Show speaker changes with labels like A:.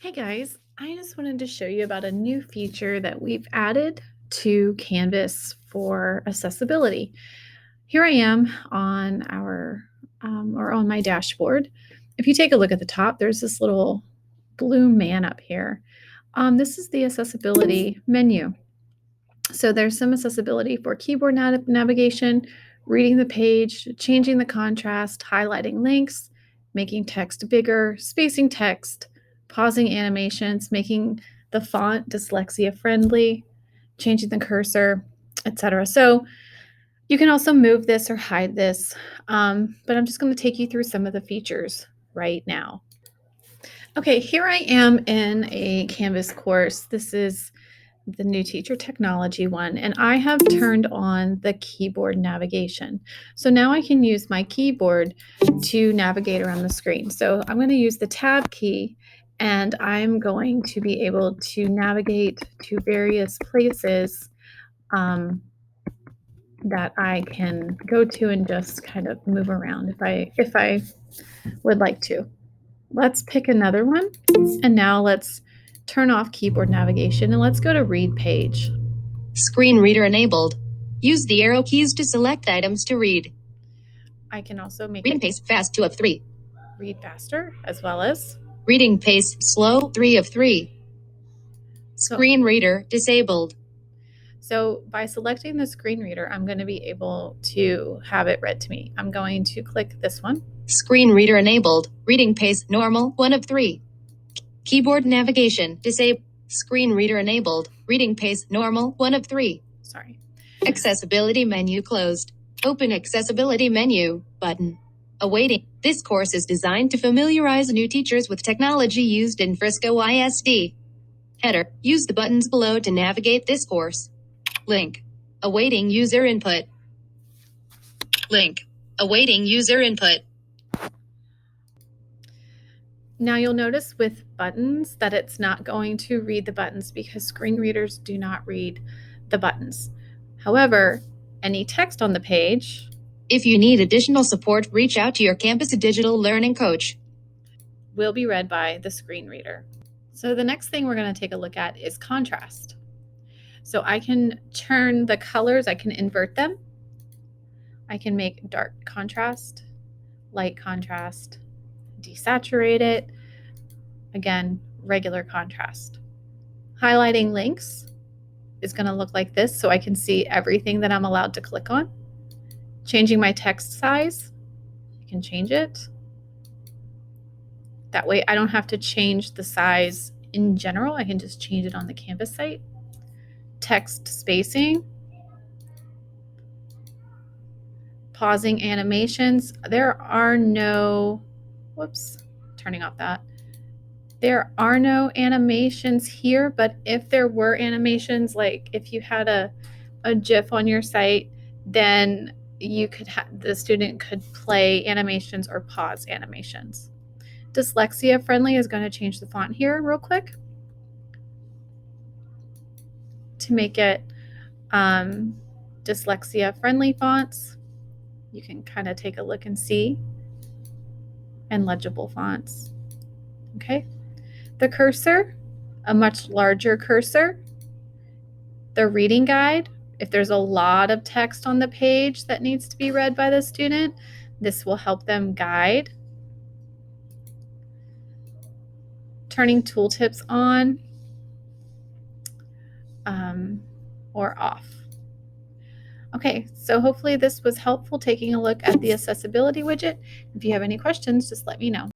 A: Hey guys, I just wanted to show you about a new feature that we've added to Canvas for accessibility. Here I am on on my dashboard. If you take a look at the top, there's this little blue man up here. This is the accessibility menu. So there's some accessibility for keyboard navigation, reading the page, changing the contrast, highlighting links, making text bigger, spacing text, pausing animations, making the font dyslexia friendly, changing the cursor, etc. So you can also move this or hide this, but I'm just going to take you through some of the features right now. Okay, here I am in a Canvas course. This is the new teacher technology one, and I have turned on the keyboard navigation. So now I can use my keyboard to navigate around the screen. So I'm going to use the tab key, and I'm going to be able to navigate to various places that I can go to and just kind of move around if I would like to. Let's pick another one, and now let's turn off keyboard navigation and let's go to read page.
B: Screen reader enabled. Use the arrow keys to select items to read.
A: I can also make
B: Reading pace fast 2 of 3.
A: Read faster, as well as
B: Reading pace slow 3 of 3. Screen reader disabled.
A: So by selecting the screen reader, I'm going to be able to have it read to me. I'm going to click this one.
B: Screen reader enabled. Reading pace normal 1 of 3. Keyboard navigation disabled. Screen reader enabled. Reading pace normal 1 of 3.
A: Sorry.
B: Accessibility menu closed. Open accessibility menu button. Awaiting. This course is designed to familiarize new teachers with technology used in Frisco ISD. Header. Use the buttons below to navigate this course. Link. Awaiting user input. Link. Awaiting user input.
A: Now you'll notice with buttons that it's not going to read the buttons because screen readers do not read the buttons. However, any text on the page.
B: If you need additional support, reach out to your campus digital learning coach.
A: Will be read by the screen reader. So the next thing we're going to take a look at is contrast. So I can turn the colors, I can invert them. I can make dark contrast, light contrast, desaturate it, again, regular contrast. Highlighting links is going to look like this, so I can see everything that I'm allowed to click on. Changing my text size, I can change it. That way I don't have to change the size in general, I can just change it on the Canvas site. Text spacing, pausing animations. There are no, turning off that. There are no animations here, but if there were animations, like if you had a GIF on your site, then you could the student could play animations or pause animations. Dyslexia friendly is going to change the font here real quick to make it dyslexia friendly fonts. You can kind of take a look and see, and legible fonts. Okay, the cursor, a much larger cursor. The reading guide, if there's a lot of text on the page that needs to be read by the student, this will help them guide. Turning tooltips on or off. Okay, so hopefully this was helpful taking a look at the accessibility widget. If you have any questions, just let me know.